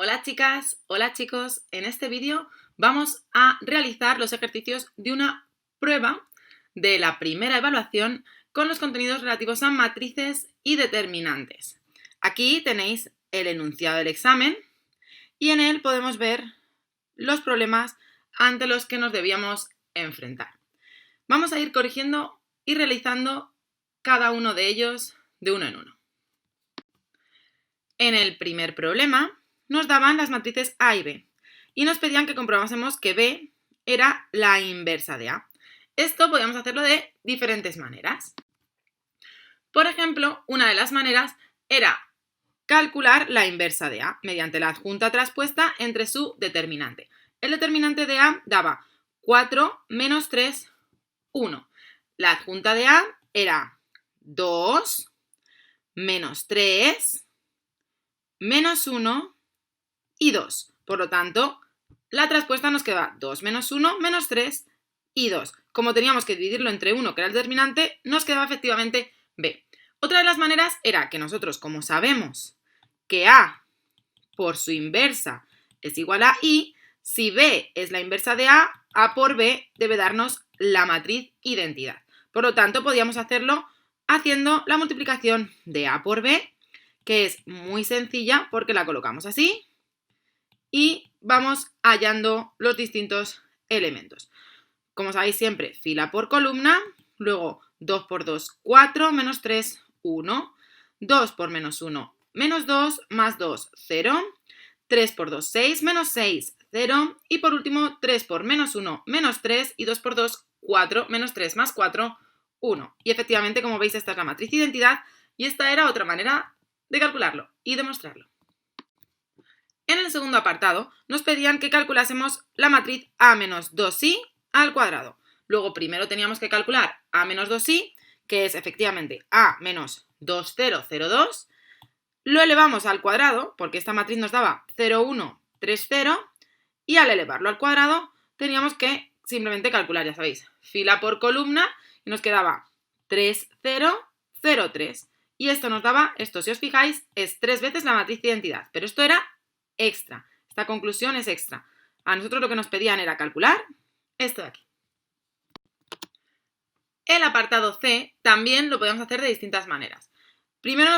Hola chicas, hola chicos, en este vídeo vamos a realizar los ejercicios de una prueba de la primera evaluación con los contenidos relativos a matrices y determinantes. Aquí tenéis el enunciado del examen y en él podemos ver los problemas ante los que nos debíamos enfrentar. Vamos a ir corrigiendo y realizando cada uno de ellos de uno en uno. En el primer problema nos daban las matrices A y B y nos pedían que comprobásemos que B era la inversa de A. Esto podíamos hacerlo de diferentes maneras. Por ejemplo, una de las maneras era calcular la inversa de A mediante la adjunta traspuesta entre su determinante. El determinante de A daba 4 menos 3, 1. La adjunta de A era 2 menos 3 menos 1 y 2. Por lo tanto, la traspuesta nos queda 2 menos 1 menos 3 y 2. Como teníamos que dividirlo entre 1, que era el determinante, nos quedaba efectivamente B. Otra de las maneras era que nosotros, como sabemos que A por su inversa es igual a I, si B es la inversa de A por B debe darnos la matriz identidad. Por lo tanto, podíamos hacerlo haciendo la multiplicación de A por B, que es muy sencilla porque la colocamos así y vamos hallando los distintos elementos. Como sabéis siempre, fila por columna, luego 2 por 2, 4, menos 3, 1, 2 por menos 1, menos 2, más 2, 0, 3 por 2, 6, menos 6, 0, y por último 3 por menos 1, menos 3, y 2 por 2, 4, menos 3 más 4, 1. Y efectivamente, como veis, esta es la matriz identidad y esta era otra manera de calcularlo y demostrarlo. En el segundo apartado nos pedían que calculásemos la matriz A menos 2i al cuadrado. Luego primero teníamos que calcular A menos 2i, que es efectivamente A menos 2002. Lo elevamos al cuadrado, porque esta matriz nos daba 0, 1, 3, 0. Y al elevarlo al cuadrado teníamos que simplemente calcular, ya sabéis, fila por columna y nos quedaba 3, 0, 0, 3. Y esto nos daba, esto si os fijáis, es 3 veces la matriz de identidad. Pero esto era extra. Esta conclusión es extra. A nosotros lo que nos pedían era calcular esto de aquí. El apartado C también lo podíamos hacer de distintas maneras. Primero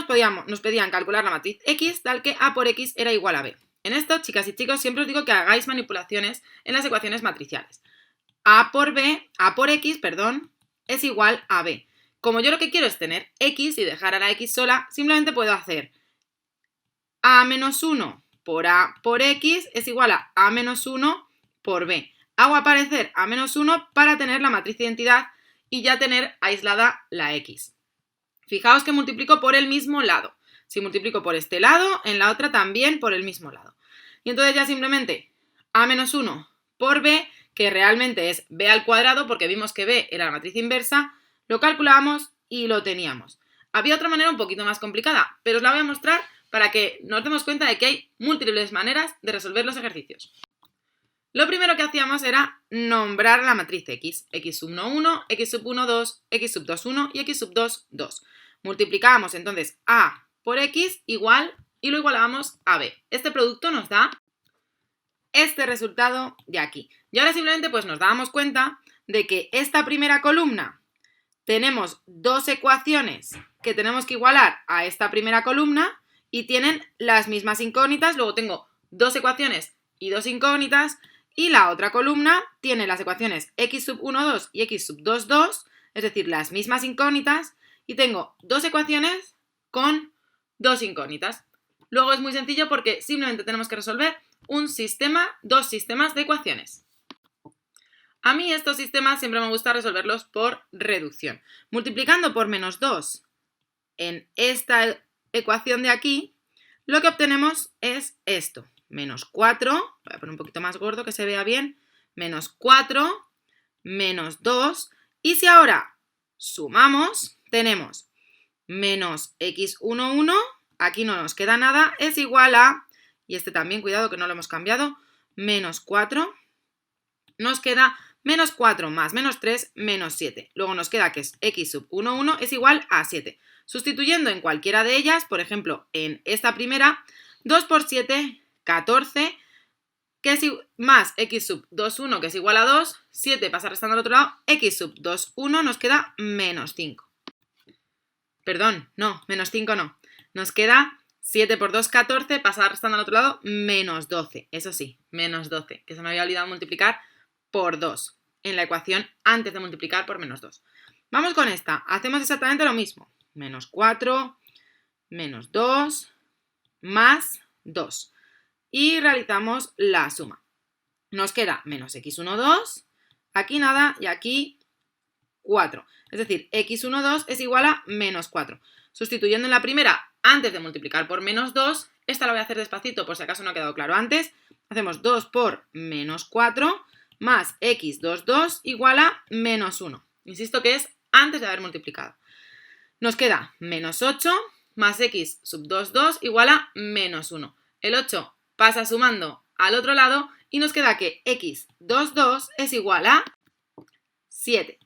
nos pedían calcular la matriz X tal que A por X era igual a B. En esto, chicas y chicos, siempre os digo que hagáis manipulaciones en las ecuaciones matriciales. A por X, es igual a B. Como yo lo que quiero es tener X y dejar a la X sola, simplemente puedo hacer A menos 1 por A por X es igual a A menos 1 por B. Hago aparecer A menos 1 para tener la matriz de identidad y ya tener aislada la X. Fijaos que multiplico por el mismo lado. Si multiplico por este lado, en la otra también por el mismo lado. Y entonces ya simplemente A menos 1 por B, que realmente es B al cuadrado, porque vimos que B era la matriz inversa, lo calculábamos y lo teníamos. Había otra manera un poquito más complicada, pero os la voy a mostrar para que nos demos cuenta de que hay múltiples maneras de resolver los ejercicios. Lo primero que hacíamos era nombrar la matriz X. X sub 1, 1, X sub 1, 2, X sub 2, 1 y X sub 2, 2. Multiplicábamos entonces A por X igual y lo igualábamos a B. Este producto nos da este resultado de aquí. Y ahora simplemente pues nos dábamos cuenta de que esta primera columna tenemos dos ecuaciones que tenemos que igualar a esta primera columna y tienen las mismas incógnitas. Luego tengo dos ecuaciones y dos incógnitas. Y la otra columna tiene las ecuaciones X sub 1, 2 y X sub 2, 2, es decir, las mismas incógnitas. Y tengo dos ecuaciones con dos incógnitas. Luego es muy sencillo porque simplemente tenemos que resolver dos sistemas de ecuaciones. A mí estos sistemas siempre me gusta resolverlos por reducción. Multiplicando por menos 2 en esta ecuación de aquí, lo que obtenemos es esto. Menos 4, voy a poner un poquito más gordo que se vea bien, menos 4, menos 2, y si ahora sumamos, tenemos menos x1, 1, aquí no nos queda nada, es igual a, y este también, cuidado que no lo hemos cambiado, menos 4, nos queda menos 4 más menos 3, menos 7. Luego nos queda que es x sub 1, 1 es igual a 7. Sustituyendo en cualquiera de ellas, por ejemplo, en esta primera, 2 por 7 14, que es más x sub 2, 1, que es igual a 2, 7 pasa restando al otro lado, x sub 2, 1 nos queda menos 5. Perdón, no, menos 5 no. Nos queda 7 por 2, 14, pasa restando al otro lado, menos 12. Eso sí, menos 12, que se me había olvidado multiplicar por 2 en la ecuación antes de multiplicar por menos 2. Vamos con esta, hacemos exactamente lo mismo. Menos 4, menos 2, más 2. Y realizamos la suma. Nos queda menos x1, 2, aquí nada y aquí 4. Es decir, x1, 2 es igual a menos 4. Sustituyendo en la primera antes de multiplicar por menos 2, esta la voy a hacer despacito por si acaso no ha quedado claro antes. Hacemos 2 por menos 4 más x2, 2 igual a menos 1. Insisto que es antes de haber multiplicado. Nos queda menos 8 más x sub 2, 2 igual a menos 1. El 8 pasa sumando al otro lado y nos queda que x2, 2 es igual a 7.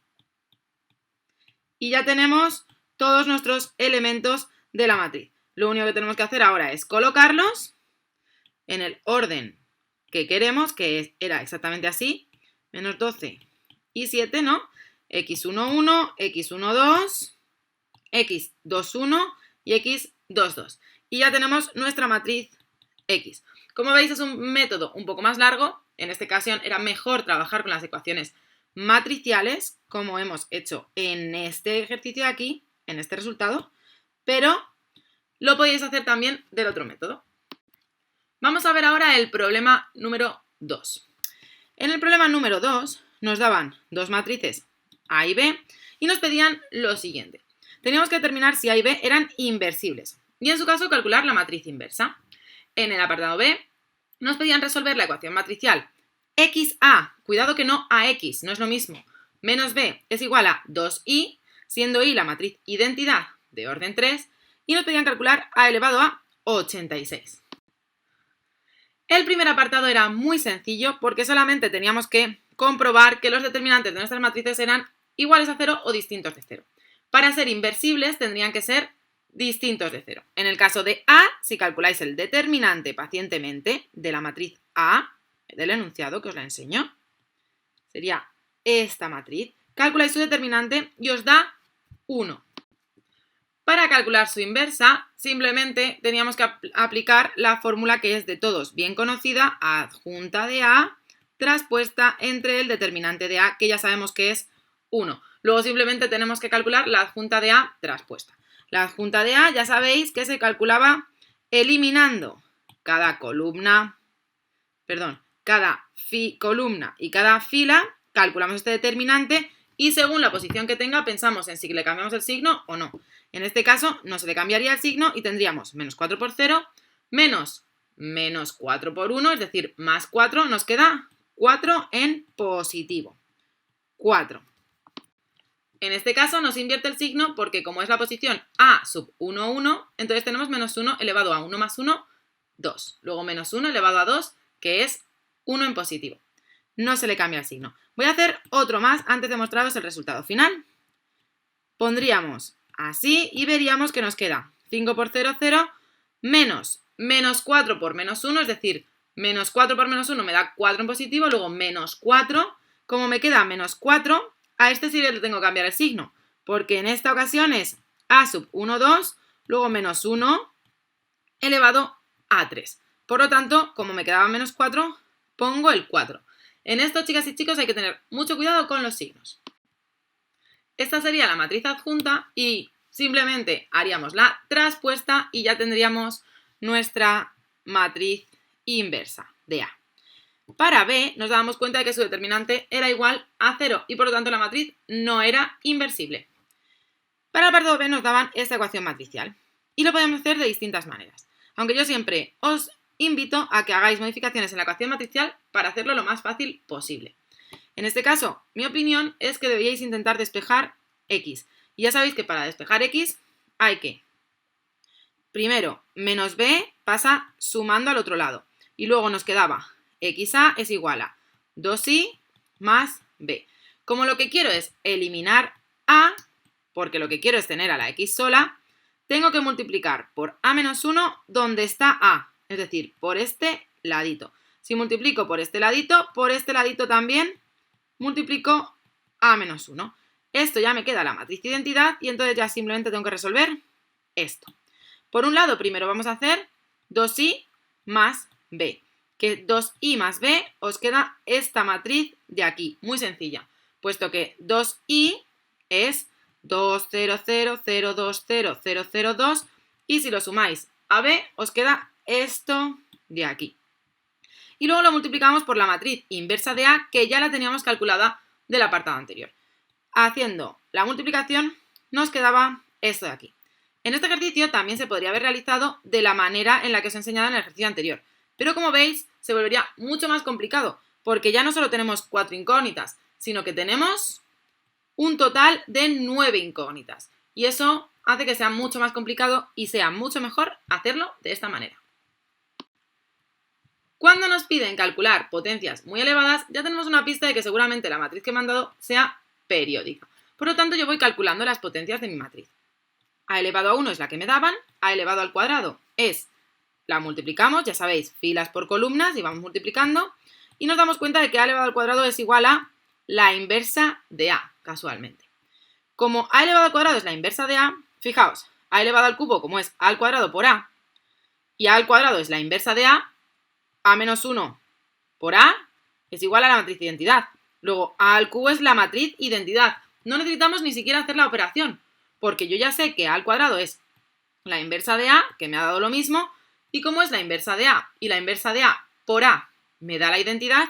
Y ya tenemos todos nuestros elementos de la matriz. Lo único que tenemos que hacer ahora es colocarlos en el orden que queremos, que era exactamente así. Menos 12 y 7, ¿no? x1, 1, x1, 2, x2, 1 y x2, 2. Y ya tenemos nuestra matriz X. Como veis, es un método un poco más largo. En esta ocasión era mejor trabajar con las ecuaciones matriciales, como hemos hecho en este ejercicio de aquí, en este resultado, pero lo podéis hacer también del otro método. Vamos a ver ahora el problema número 2. En el problema número 2 nos daban dos matrices A y B y nos pedían lo siguiente. Teníamos que determinar si A y B eran inversibles y en su caso calcular la matriz inversa. En el apartado B nos pedían resolver la ecuación matricial XA, cuidado que no AX, no es lo mismo, menos B es igual a 2i, siendo i la matriz identidad de orden 3, y nos pedían calcular A elevado a 86. El primer apartado era muy sencillo porque solamente teníamos que comprobar que los determinantes de nuestras matrices eran iguales a 0 o distintos de 0. Para ser inversibles tendrían que ser distintos de 0. En el caso de A, si calculáis el determinante pacientemente de la matriz A, del enunciado que os la enseño, sería esta matriz, calculáis su determinante y os da 1. Para calcular su inversa, simplemente teníamos que aplicar la fórmula que es de todos bien conocida, adjunta de A, traspuesta entre el determinante de A, que ya sabemos que es 1. Luego simplemente tenemos que calcular la adjunta de A traspuesta. La adjunta de A ya sabéis que se calculaba eliminando cada columna y cada fila, calculamos este determinante y según la posición que tenga pensamos en si le cambiamos el signo o no. En este caso no se le cambiaría el signo y tendríamos menos 4 por 0 menos 4 por 1, es decir, más 4, nos queda 4 en positivo. 4. En este caso nos invierte el signo porque como es la posición A sub 1, 1, entonces tenemos menos 1 elevado a 1 más 1, 2. Luego menos 1 elevado a 2, que es 1 en positivo. No se le cambia el signo. Voy a hacer otro más antes de mostraros el resultado final. Pondríamos así y veríamos que nos queda 5 por 0, 0, menos 4 por menos 1, es decir, menos 4 por menos 1 me da 4 en positivo, luego menos 4, como me queda menos 4, a este sí le tengo que cambiar el signo, porque en esta ocasión es A sub 1, 2, luego menos 1 elevado a 3. Por lo tanto, como me quedaba menos 4, pongo el 4. En esto, chicas y chicos, hay que tener mucho cuidado con los signos. Esta sería la matriz adjunta y simplemente haríamos la traspuesta y ya tendríamos nuestra matriz inversa de A. Para B nos dábamos cuenta de que su determinante era igual a 0 y por lo tanto la matriz no era inversible. Para el apartado B nos daban esta ecuación matricial y lo podemos hacer de distintas maneras. Aunque yo siempre os invito a que hagáis modificaciones en la ecuación matricial para hacerlo lo más fácil posible. En este caso, mi opinión es que deberíais intentar despejar X. Y ya sabéis que para despejar X hay que, primero, menos B pasa sumando al otro lado. Y luego nos quedaba XA es igual a 2i más B. Como lo que quiero es eliminar A, porque lo que quiero es tener a la X sola, tengo que multiplicar por A menos 1 donde está A, es decir, por este ladito. Si multiplico por este ladito también multiplico a menos 1. Esto ya me queda la matriz de identidad y entonces ya simplemente tengo que resolver esto. Por un lado, primero vamos a hacer 2i más b, que 2i más b os queda esta matriz de aquí, muy sencilla, puesto que 2i es 2, 0, 0, 0, 2, 0, 0, 0, 2, y si lo sumáis a b os queda esto de aquí. Y luego lo multiplicamos por la matriz inversa de a, que ya la teníamos calculada del apartado anterior. Haciendo la multiplicación nos quedaba esto de aquí. En este ejercicio también se podría haber realizado de la manera en la que os he enseñado en el ejercicio anterior, pero como veis se volvería mucho más complicado, porque ya no solo tenemos 4 incógnitas, sino que tenemos un total de 9 incógnitas. Y eso hace que sea mucho más complicado y sea mucho mejor hacerlo de esta manera. Cuando nos piden calcular potencias muy elevadas, ya tenemos una pista de que seguramente la matriz que me han dado sea periódica. Por lo tanto, yo voy calculando las potencias de mi matriz. A elevado a 1 es la que me daban, a elevado al cuadrado es, la multiplicamos, ya sabéis, filas por columnas y vamos multiplicando, y nos damos cuenta de que a elevado al cuadrado es igual a la inversa de a, casualmente. Como a elevado al cuadrado es la inversa de a, fijaos, a elevado al cubo como es a al cuadrado por a, y a al cuadrado es la inversa de a menos 1 por a es igual a la matriz de identidad. Luego, a al cubo es la matriz identidad. No necesitamos ni siquiera hacer la operación, porque yo ya sé que a al cuadrado es la inversa de a, que me ha dado lo mismo, y como es la inversa de a y la inversa de a por a me da la identidad,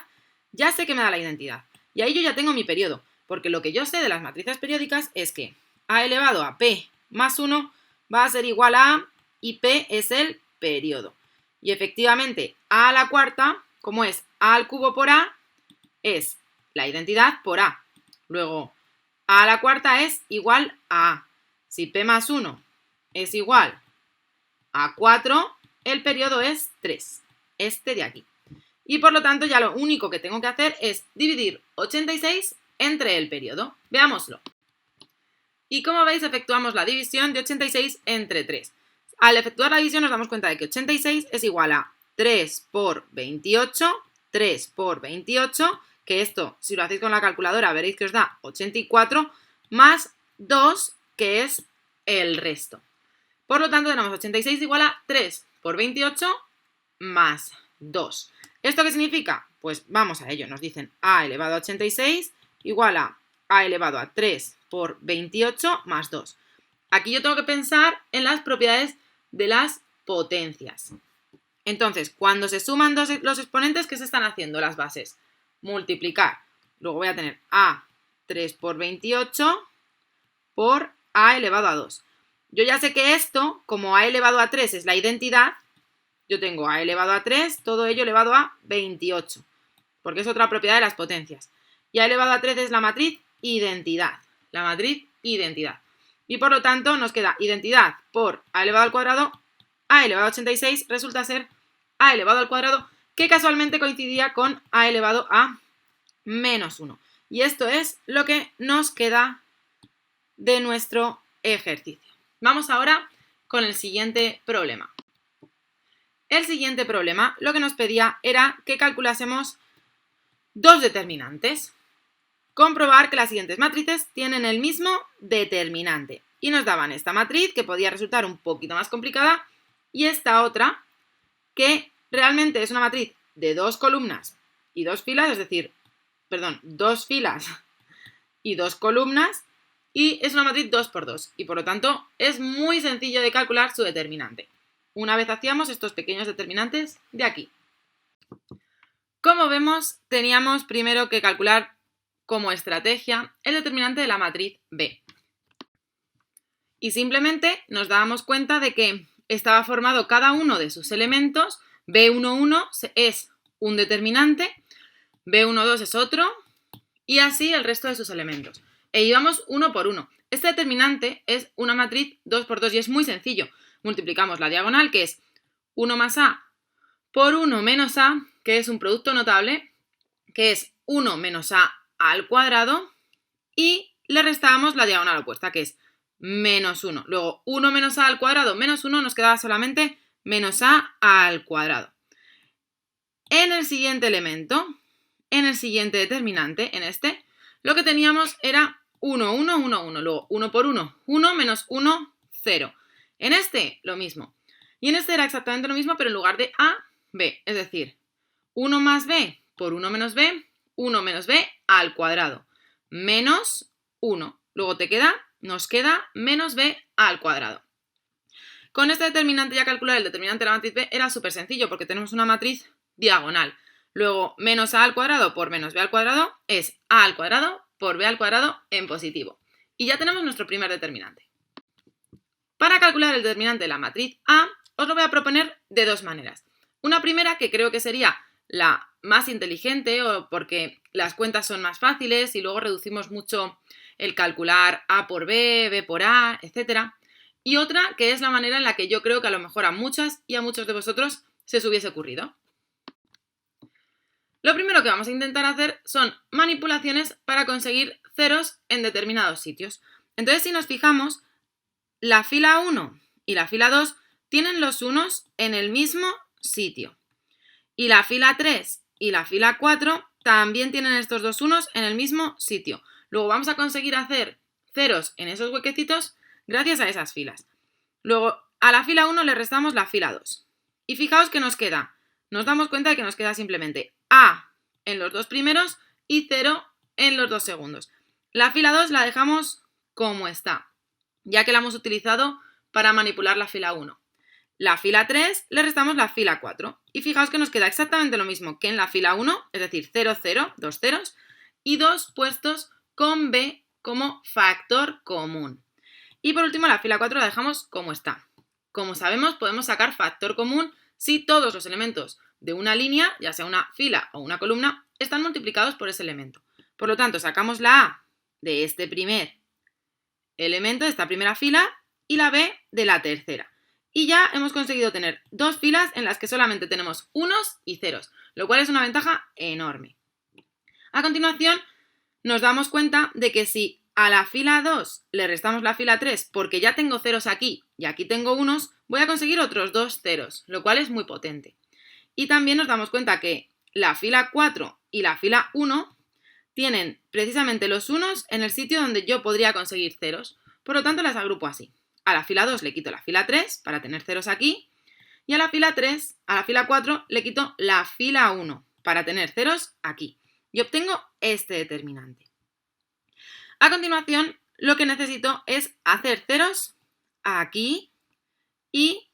ya sé que me da la identidad. Y ahí yo ya tengo mi periodo, porque lo que yo sé de las matrices periódicas es que a elevado a p más 1 va a ser igual a y p es el periodo. Y efectivamente, a la cuarta, como es a al cubo por a, es la identidad por a. Luego, a la cuarta es igual a a. Si p más 1 es igual a 4, el periodo es 3, este de aquí. Y por lo tanto, ya lo único que tengo que hacer es dividir 86 entre el periodo. Veámoslo. Y como veis, efectuamos la división de 86 entre 3. Al efectuar la división nos damos cuenta de que 86 es igual a 3 por 28, 3 por 28, que esto, si lo hacéis con la calculadora, veréis que os da 84, más 2, que es el resto. Por lo tanto, tenemos 86 igual a 3 por 28 más 2. ¿Esto qué significa? Pues vamos a ello. Nos dicen a elevado a 86 igual a elevado a 3 por 28 más 2. Aquí yo tengo que pensar en las propiedades de las potencias. Entonces, cuando se suman los exponentes, ¿qué se están haciendo las bases? Multiplicar. Luego voy a tener a 3 por 28 por a elevado a 2. Yo ya sé que esto, como a elevado a 3 es la identidad, yo tengo a elevado a 3, todo ello elevado a 28, porque es otra propiedad de las potencias. Y a elevado a 3 es la matriz identidad. La matriz identidad. Y por lo tanto nos queda identidad por a elevado al cuadrado, a elevado a 86 resulta ser a elevado al cuadrado, que casualmente coincidía con a elevado a menos 1. Y esto es lo que nos queda de nuestro ejercicio. Vamos ahora con el siguiente problema. El siguiente problema lo que nos pedía era que calculásemos dos determinantes. Comprobar que las siguientes matrices tienen el mismo determinante. Y nos daban esta matriz, que podía resultar un poquito más complicada, y esta otra, que realmente es una matriz de 2 columnas y 2 filas, es decir, perdón, 2 filas y 2 columnas, y es una matriz 2 por 2, y por lo tanto es muy sencillo de calcular su determinante. Una vez hacíamos estos pequeños determinantes de aquí. Como vemos, teníamos primero que calcular como estrategia el determinante de la matriz B. Y simplemente nos dábamos cuenta de que estaba formado cada uno de sus elementos. B11 es un determinante, B12 es otro, y así el resto de sus elementos. E íbamos uno por uno. Este determinante es una matriz 2 por 2 y es muy sencillo. Multiplicamos la diagonal, que es 1 más A por 1 menos A, que es un producto notable, que es 1 menos A al cuadrado, y le restamos la diagonal opuesta, que es menos 1. Luego, 1 menos A al cuadrado menos 1 nos quedaba solamente menos A al cuadrado. En el siguiente elemento, en el siguiente determinante, en este, lo que teníamos era 1, 1, 1, 1. Luego 1 por 1, 1 menos 1, 0. En este, lo mismo. Y en este era exactamente lo mismo, pero en lugar de A, B. Es decir, 1 más B por 1 menos B al cuadrado. Menos 1. Luego nos queda menos B al cuadrado. Con este determinante ya calcular el determinante de la matriz B era súper sencillo porque tenemos una matriz diagonal. Luego, menos A al cuadrado por menos B al cuadrado es A al cuadrado por B al cuadrado en positivo. Y ya tenemos nuestro primer determinante. Para calcular el determinante de la matriz A, os lo voy a proponer de dos maneras. Una primera que creo que sería la más inteligente o porque las cuentas son más fáciles y luego reducimos mucho el calcular A por B, B por A, etc. Y otra que es la manera en la que yo creo que a lo mejor a muchas y a muchos de vosotros se os hubiese ocurrido. Lo primero que vamos a intentar hacer son manipulaciones para conseguir ceros en determinados sitios. Entonces, si nos fijamos, la fila 1 y la fila 2 tienen los unos en el mismo sitio. Y la fila 3 y la fila 4 también tienen estos dos unos en el mismo sitio. Luego vamos a conseguir hacer ceros en esos huequecitos gracias a esas filas. Luego, a la fila 1 le restamos la fila 2. Y fijaos que nos queda. Nos damos cuenta de que nos queda simplemente A en los dos primeros y 0 en los dos segundos. La fila 2 la dejamos como está, ya que la hemos utilizado para manipular la fila 1. La fila 3 le restamos la fila 4. Y fijaos que nos queda exactamente lo mismo que en la fila 1, es decir, 0, 0, dos ceros, y dos puestos con B como factor común. Y por último, la fila 4 la dejamos como está. Como sabemos, podemos sacar factor común si todos los elementos de una línea, ya sea una fila o una columna, están multiplicados por ese elemento. Por lo tanto, sacamos la A de este primer elemento, de esta primera fila, y la B de la tercera. Y ya hemos conseguido tener dos filas en las que solamente tenemos unos y ceros, lo cual es una ventaja enorme. A continuación, nos damos cuenta de que si a la fila 2 le restamos la fila 3 porque ya tengo ceros aquí y aquí tengo unos, voy a conseguir otros dos ceros, lo cual es muy potente. Y también nos damos cuenta que la fila 4 y la fila 1 tienen precisamente los unos en el sitio donde yo podría conseguir ceros. Por lo tanto, las agrupo así. A la fila 2 le quito la fila 3 para tener ceros aquí. Y a la fila 4 le quito la fila 1 para tener ceros aquí. Y obtengo este determinante. A continuación, lo que necesito es hacer ceros aquí y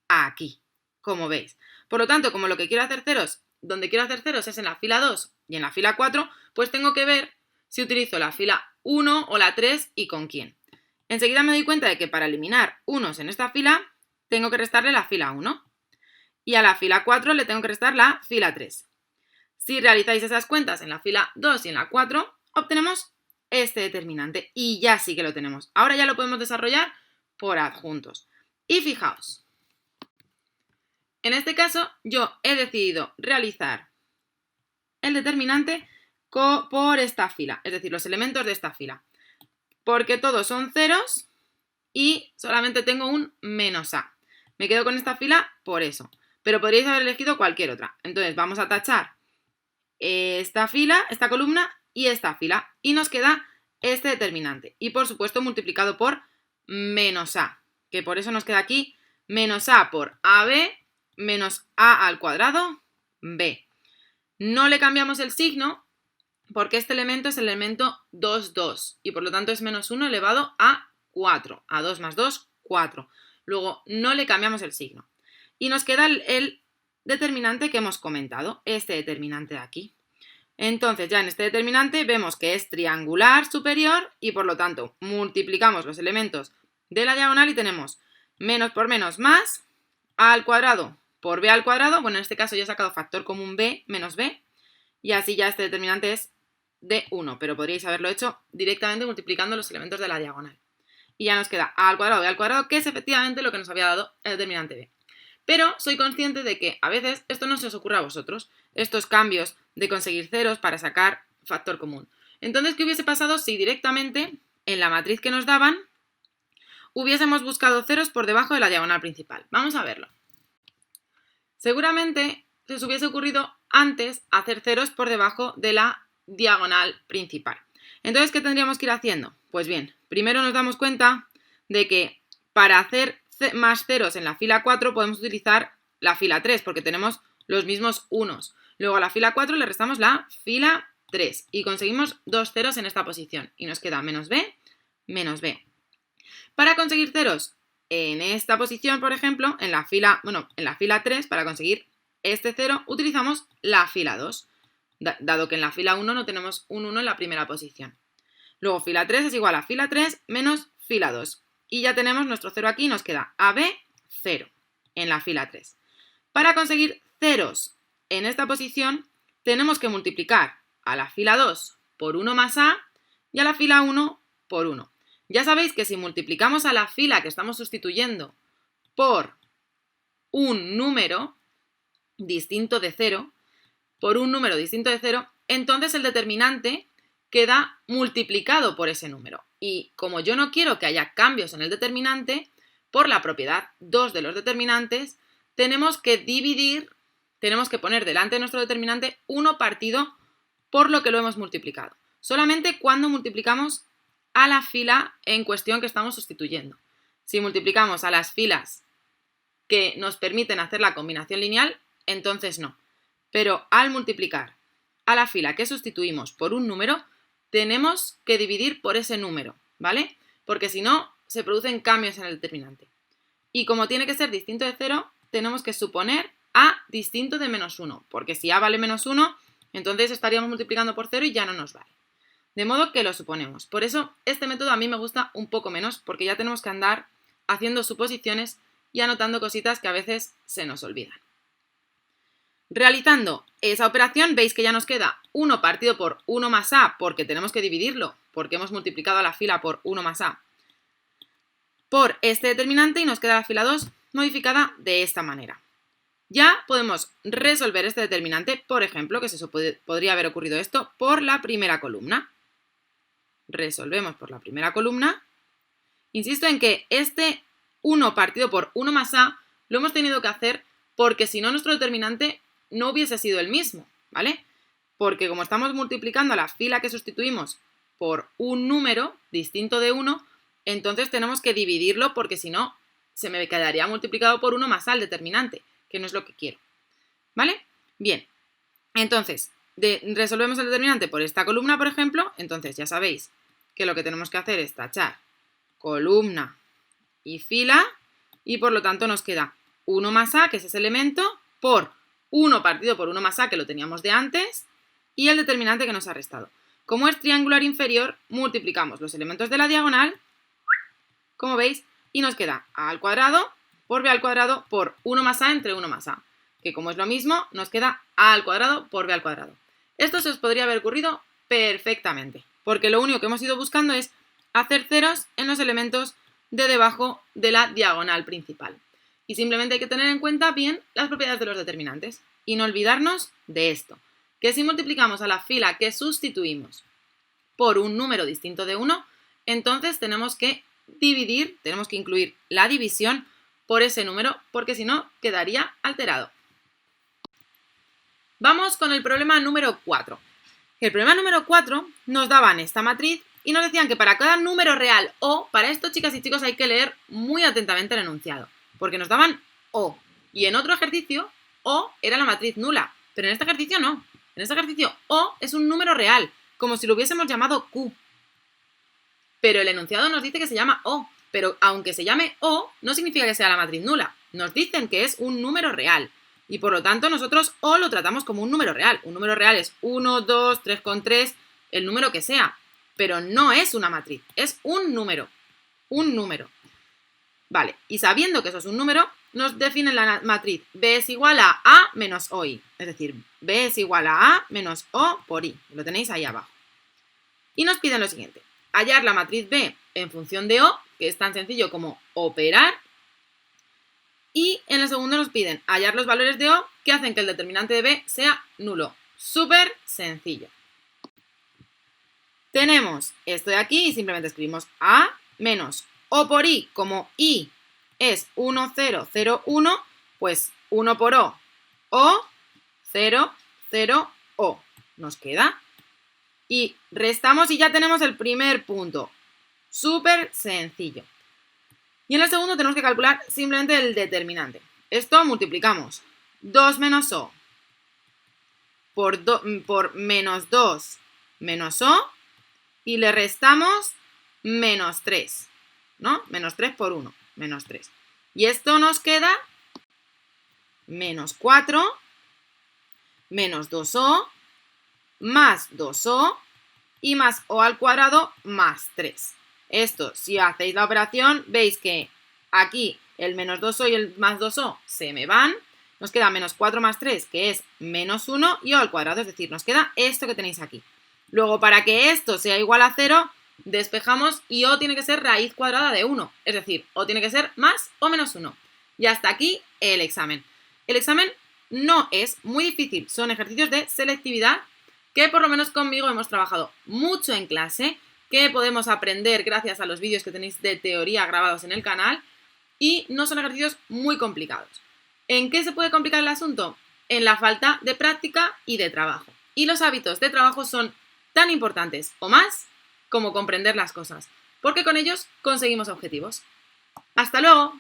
aquí, como veis. Por lo tanto, como lo que quiero hacer ceros, donde quiero hacer ceros es en la fila 2 y en la fila 4, pues tengo que ver si utilizo la fila 1 o la 3 y con quién. Enseguida me doy cuenta de que para eliminar unos en esta fila, tengo que restarle la fila 1. Y a la fila 4 le tengo que restar la fila 3. Si realizáis esas cuentas en la fila 2 y en la 4, obtenemos este determinante. Y ya sí que lo tenemos. Ahora ya lo podemos desarrollar por adjuntos. Y fijaos. En este caso, yo he decidido realizar el determinante por esta fila, es decir, los elementos de esta fila. Porque todos son ceros y solamente tengo un menos A. Me quedo con esta fila por eso. Pero podríais haber elegido cualquier otra. Entonces vamos a tachar esta fila, esta columna y esta fila. Y nos queda este determinante. Y por supuesto multiplicado por menos A. Que por eso nos queda aquí menos A por AB menos A al cuadrado B. No le cambiamos el signo porque este elemento es el elemento 2, 2 y por lo tanto es menos 1 elevado a 4. A 2 más 2, 4. Luego no le cambiamos el signo. Y nos queda el determinante que hemos comentado, este determinante de aquí. Entonces ya en este determinante vemos que es triangular superior y por lo tanto multiplicamos los elementos de la diagonal y tenemos menos por menos más, A al cuadrado por B al cuadrado. Bueno, en este caso yo he sacado factor común B menos B y así ya este determinante es de 1, pero podríais haberlo hecho directamente multiplicando los elementos de la diagonal. Y ya nos queda A al cuadrado, B al cuadrado, que es efectivamente lo que nos había dado el determinante B. Pero soy consciente de que a veces esto no se os ocurre a vosotros, estos cambios de conseguir ceros para sacar factor común. Entonces, ¿qué hubiese pasado si directamente en la matriz que nos daban hubiésemos buscado ceros por debajo de la diagonal principal? Vamos a verlo. Seguramente se os hubiese ocurrido antes hacer ceros por debajo de la diagonal principal. Entonces, ¿qué tendríamos que ir haciendo? Pues bien, primero nos damos cuenta de que para hacer más ceros en la fila 4 podemos utilizar la fila 3 porque tenemos los mismos unos. Luego a la fila 4 le restamos la fila 3 y conseguimos 2 ceros en esta posición y nos queda menos b, menos b. Para conseguir ceros en esta posición, por ejemplo, en la fila 3, para conseguir este 0, utilizamos la fila 2, dado que en la fila 1 no tenemos un 1 en la primera posición. Luego fila 3 es igual a fila 3 menos fila 2. Y ya tenemos nuestro 0 aquí, nos queda AB 0 en la fila 3. Para conseguir ceros en esta posición, tenemos que multiplicar a la fila 2 por 1 más A y a la fila 1 por 1. Ya sabéis que si multiplicamos a la fila que estamos sustituyendo por un número distinto de 0, entonces el determinante queda multiplicado por ese número. Y como yo no quiero que haya cambios en el determinante, por la propiedad 2 de los determinantes, tenemos que poner delante de nuestro determinante 1 partido por lo que lo hemos multiplicado. Solamente cuando multiplicamos a la fila en cuestión que estamos sustituyendo. Si multiplicamos a las filas que nos permiten hacer la combinación lineal, entonces no. Pero al multiplicar a la fila que sustituimos por un número, tenemos que dividir por ese número, ¿vale? Porque si no, se producen cambios en el determinante. Y como tiene que ser distinto de 0, tenemos que suponer A distinto de menos 1, porque si A vale menos 1, entonces estaríamos multiplicando por 0 y ya no nos vale. De modo que lo suponemos. Por eso este método a mí me gusta un poco menos, porque ya tenemos que andar haciendo suposiciones y anotando cositas que a veces se nos olvidan. Realizando esa operación veis que ya nos queda 1 partido por 1 más A, porque tenemos que dividirlo, porque hemos multiplicado a la fila por 1 más A, por este determinante y nos queda la fila 2 modificada de esta manera. Ya podemos resolver este determinante, por ejemplo, que podría haber ocurrido esto, por la primera columna. Resolvemos por la primera columna. Insisto en que este 1 partido por 1 más A lo hemos tenido que hacer porque si no nuestro determinante no hubiese sido el mismo, ¿vale? Porque como estamos multiplicando a la fila que sustituimos por un número distinto de 1, entonces tenemos que dividirlo porque si no se me quedaría multiplicado por 1 más A el determinante, que no es lo que quiero, ¿vale? Bien, entonces resolvemos el determinante por esta columna, por ejemplo, entonces ya sabéis que lo que tenemos que hacer es tachar columna y fila y por lo tanto nos queda 1 más A, que es ese elemento, por 1 partido por 1 más A, que lo teníamos de antes, y el determinante que nos ha restado. Como es triangular inferior, multiplicamos los elementos de la diagonal, como veis, y nos queda A al cuadrado por B al cuadrado por 1 más A entre 1 más A, que como es lo mismo, nos queda A al cuadrado por B al cuadrado. Esto se os podría haber ocurrido perfectamente, porque lo único que hemos ido buscando es hacer ceros en los elementos de debajo de la diagonal principal. Y simplemente hay que tener en cuenta bien las propiedades de los determinantes y no olvidarnos de esto, que si multiplicamos a la fila que sustituimos por un número distinto de 1, entonces tenemos que dividir, tenemos que incluir la división por ese número, porque si no quedaría alterado. Vamos con el problema número 4. El problema número 4 nos daban esta matriz y nos decían que para cada número real O, para esto, chicas y chicos, hay que leer muy atentamente el enunciado, porque nos daban O. Y en otro ejercicio, O era la matriz nula, pero en este ejercicio no. En este ejercicio, O es un número real, como si lo hubiésemos llamado Q. Pero el enunciado nos dice que se llama O, pero aunque se llame O, no significa que sea la matriz nula. Nos dicen que es un número real. Y por lo tanto nosotros O lo tratamos como un número real. Un número real es 1, 2, 3,3, el número que sea. Pero no es una matriz, es un número. Un número. Vale, y sabiendo que eso es un número, nos define la matriz B es igual a A menos OI. Es decir, B es igual a A menos O por I. Lo tenéis ahí abajo. Y nos piden lo siguiente. Hallar la matriz B en función de O, que es tan sencillo como operar. Y en el segundo nos piden hallar los valores de O que hacen que el determinante de B sea nulo. Súper sencillo. Tenemos esto de aquí y simplemente escribimos A menos O por I, como I es 1, 0, 0, 1, pues 1 por O, 0, 0, O. Nos queda. Y restamos y ya tenemos el primer punto. Súper sencillo. Y en el segundo tenemos que calcular simplemente el determinante. Esto multiplicamos. 2 menos O por menos 2 menos O y le restamos menos 3, ¿no? Menos 3 por 1, menos 3. Y esto nos queda menos 4 menos 2O más 2O y más O al cuadrado más 3. Esto, si hacéis la operación, veis que aquí el menos 2O y el más 2O se me van. Nos queda menos 4 más 3, que es menos 1, y O al cuadrado, es decir, nos queda esto que tenéis aquí. Luego, para que esto sea igual a 0, despejamos y O tiene que ser raíz cuadrada de 1. Es decir, O tiene que ser más o menos 1. Y hasta aquí el examen. El examen no es muy difícil, son ejercicios de selectividad que por lo menos conmigo hemos trabajado mucho en clase, que podemos aprender gracias a los vídeos que tenéis de teoría grabados en el canal, y no son ejercicios muy complicados. ¿En qué se puede complicar el asunto? En la falta de práctica y de trabajo. Y los hábitos de trabajo son tan importantes o más como comprender las cosas, porque con ellos conseguimos objetivos. ¡Hasta luego!